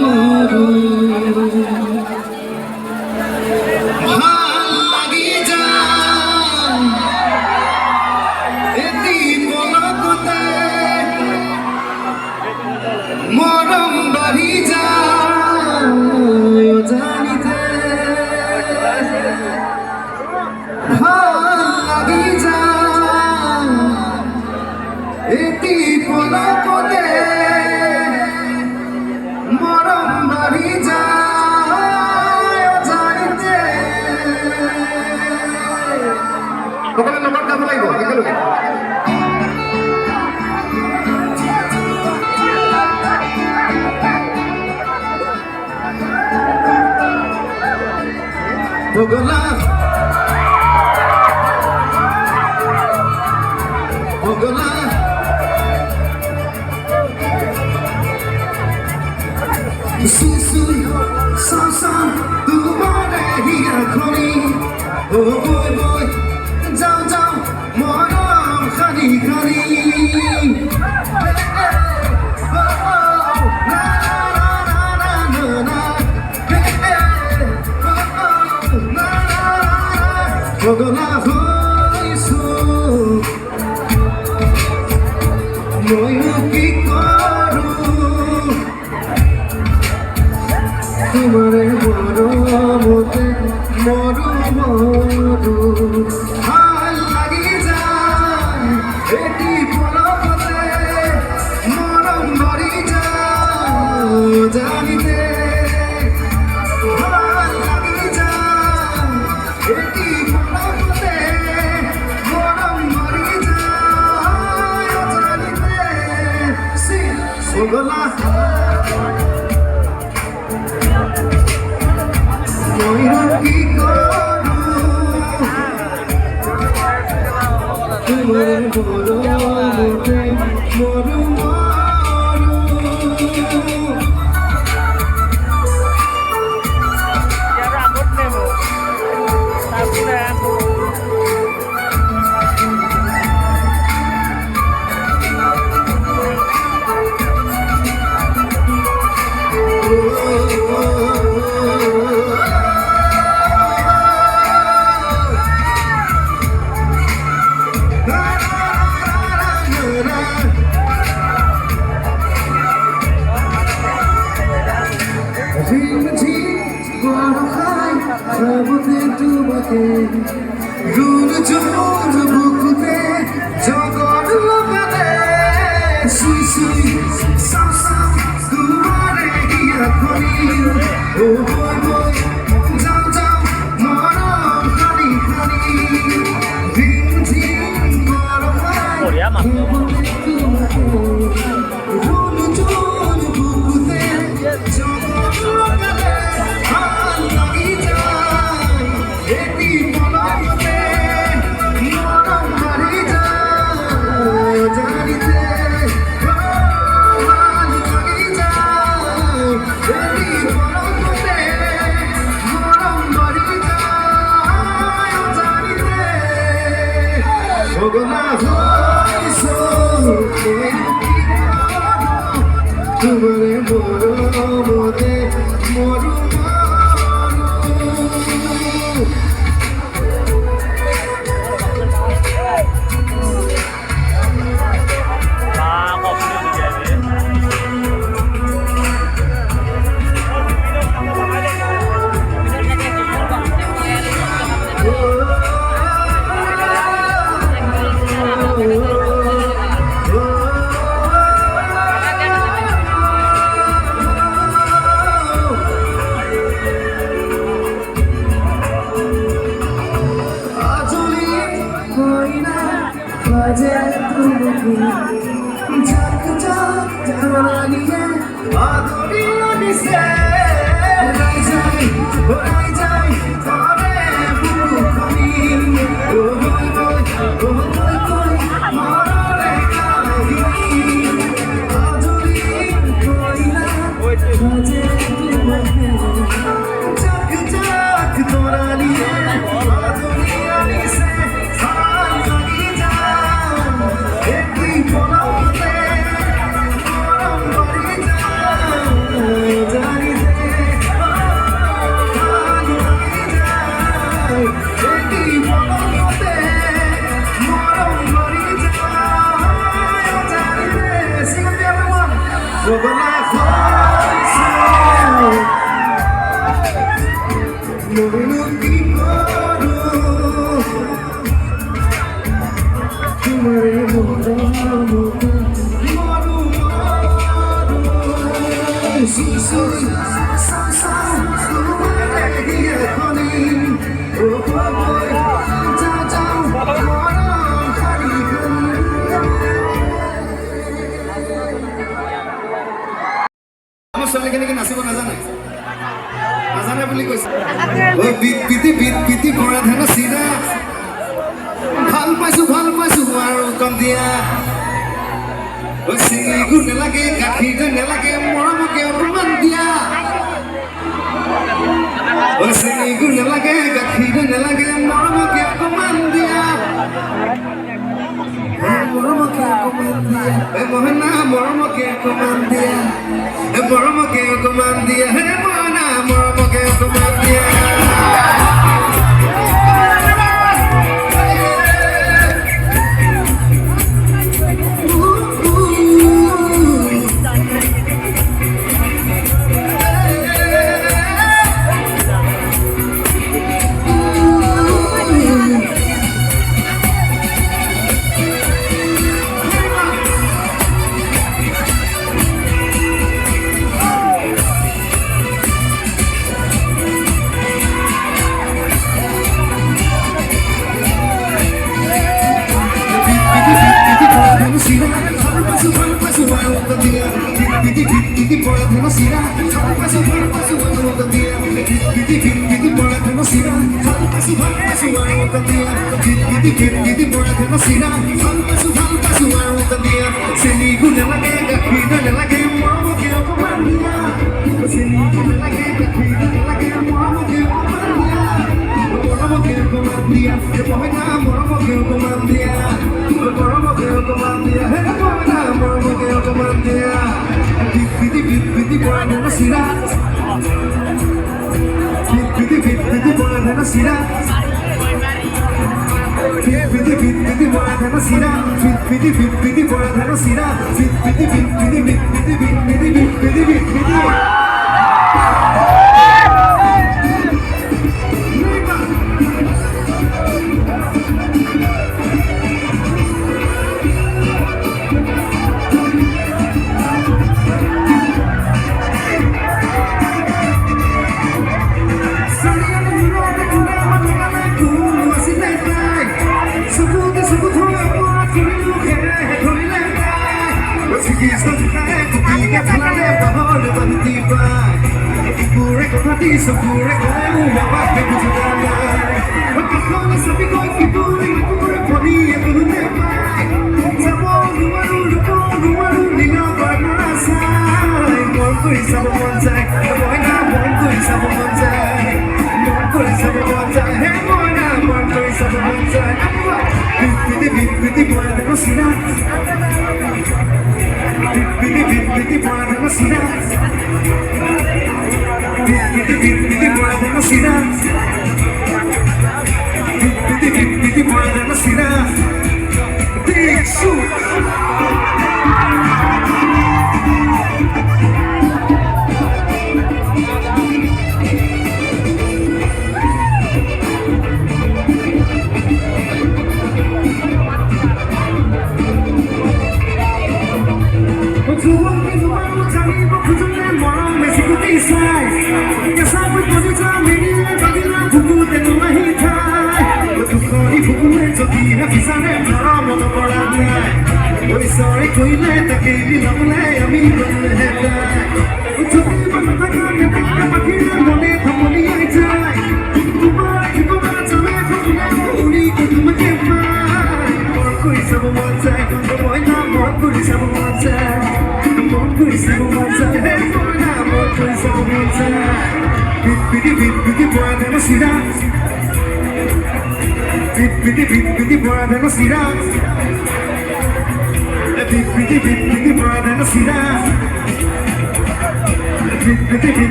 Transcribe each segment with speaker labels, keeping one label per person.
Speaker 1: মরু ভাল লাগি যায় এটি পলকতে মরম বাড়ি যায় জানিতে ভাল লাগি যায় এটি পলকতে মরম বাড়ি যায় জানিতে সকলে নম্বর গাব লাগিব একেলগে ভগলা ভগলা সুসুই সাসা তোমারে হিয়া খনি ও বই বই যাও যাও মরম খানি খানি ভগলা হইছো ময়ূর কি করু তোমারে মরমতে মরু মরু ভাল লাগি যায় এটি পলকতে মরম ভরি যায় জানিতে ভাল লাগি যায় এটি পলকতে মরম ভরি যায় জানিতে ভগলা ময়ূর কি করু তোমার মরমতে মরু মরু রুল জোর বুকুতে জগৎ লোকালে সুই সুই সাসা তোমারে হিয়া খনি ও বই বই যাও যাও মরম খানি খানি ঝিম ঝিম গরম রুল জোর বুকুতে জগৎ লোকালে ভাল লাগি যায় এটি পলকতে মরম বাড়ি যায় জানিতে ভাল লাগি যায় এটি পলকতে মরম বাড়ি যায় জানিতে ভগলা হইছো তোমারে মরমতে মরু ঝাঁক ঝাঁক জানিয়ে আদরিয়া নিছে ওরাই যাই করে বুকু খানি ও বই বই ও বই বই মরলে কাহিনী আদরি কইলা বাজে তোমাকে ঝাঁক ঝাঁক তোরা নিয়ে আদরিয়া নিছে ভাল লাগি যায় একই পলকতে মরম বাড়ি যায় ছোৱালীখিনিকে নাচিব নাজানে নাজানে বুলি কৈছে বিতি বৰা ধান চিৰা ভাল পাইছো আৰু কম দিয়া চিঙিগু নেলাগে গাখীৰ নেলাগে মৰমকে অকমান দিয়া চিঙিগু নেলাগে গাখীৰ নেলাগে মৰমকে অকমান দিয়া মৰমকে অকমান দিয়া মহনা মৰমকে অকমান দিয়া মৰমকে অকমান দিয়া হে মহনা মৰমকে অকমান দিয়া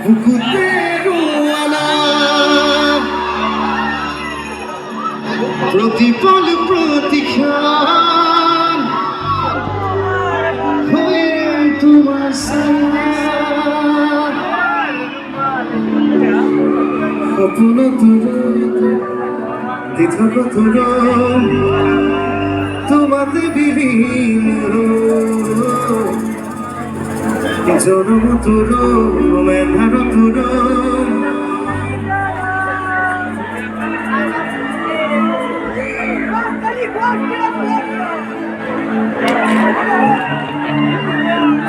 Speaker 1: বুকুতেরওয়ালা প্রতিপল প্রতিক্ষণ হয়ে তোমার স্বপ্ন দীর্ঘ তোমাতে বিলীন জনম তোর মেধার তোর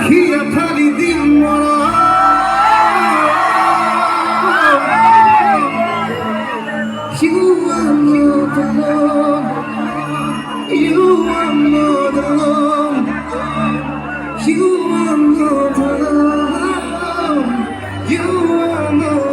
Speaker 1: হিয়া ফালি দিন মরা You are not alone. You are not alone. You are not alone. You are not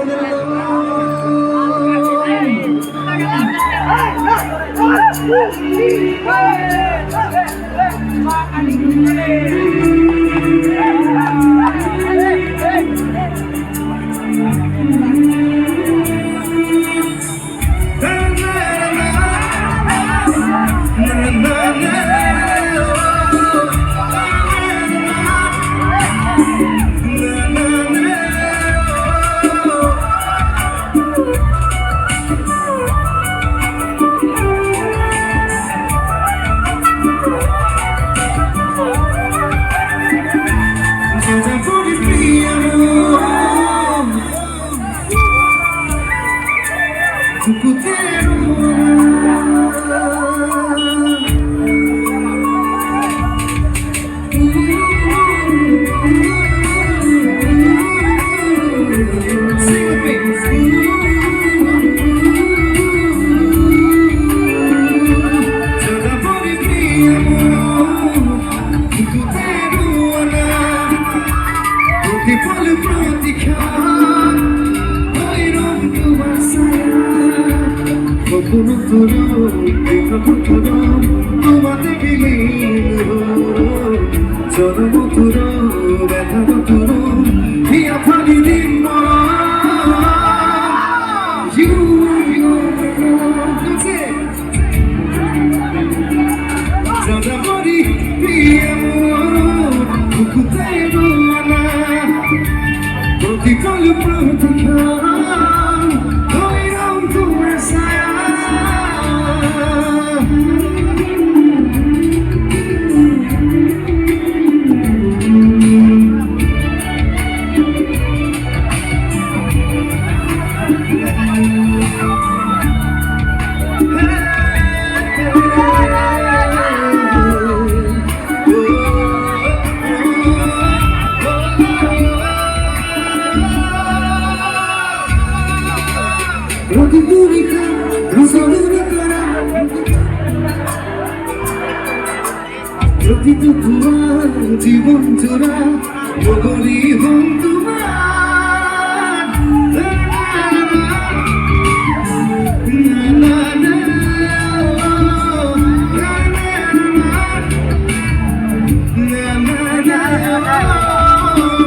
Speaker 1: তোমাতে বিলীন জনম তোর ব্যথার তোর হিয়া ফালি দিন জনমরি প্রিয় বুকুতেরওয়ালা প্রতিকল প্রতিক্ষণ হইলাম তোমার ছায়া প্রতিটি তোমার জীবন জোড়া বগরি হন তোমার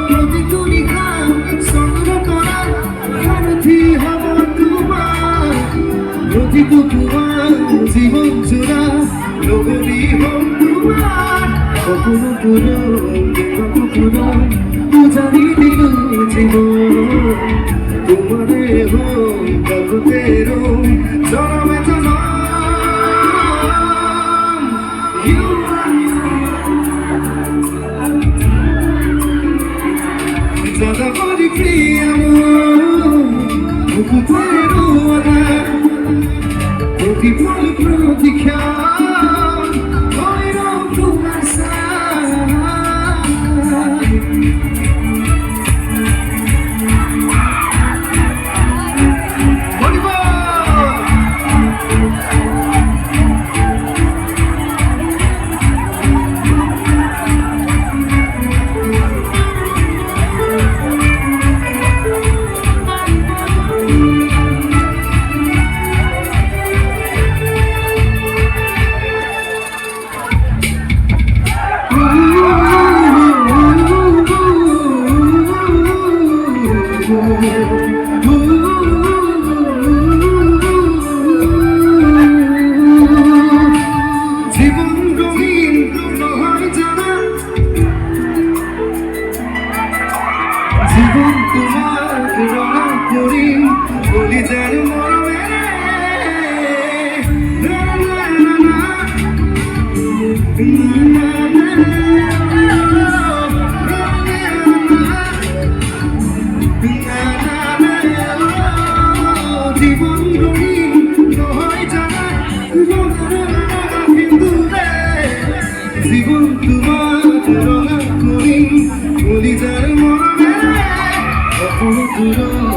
Speaker 1: প্রতিটি গান সঙ্গ করা সারথি হব তোমার প্রতিটি তোমার জীবন জোড়া বগরি হন কখনো কখনো পূজারি দিল জীবন তোমারে হোক জগতের জনমে জনম জগবরি প্রিয় বুকুতেরওয়ালা প্রতিপল প্রতিক্ষণ হইলাম তোমার জীবন তোমার রঙা করিম কলিজার মরমে না না না জীবন রঙিন নহয় জানা হিন্দুরে জীবন তোমার রঙা করিম কলিজার মরমে অপর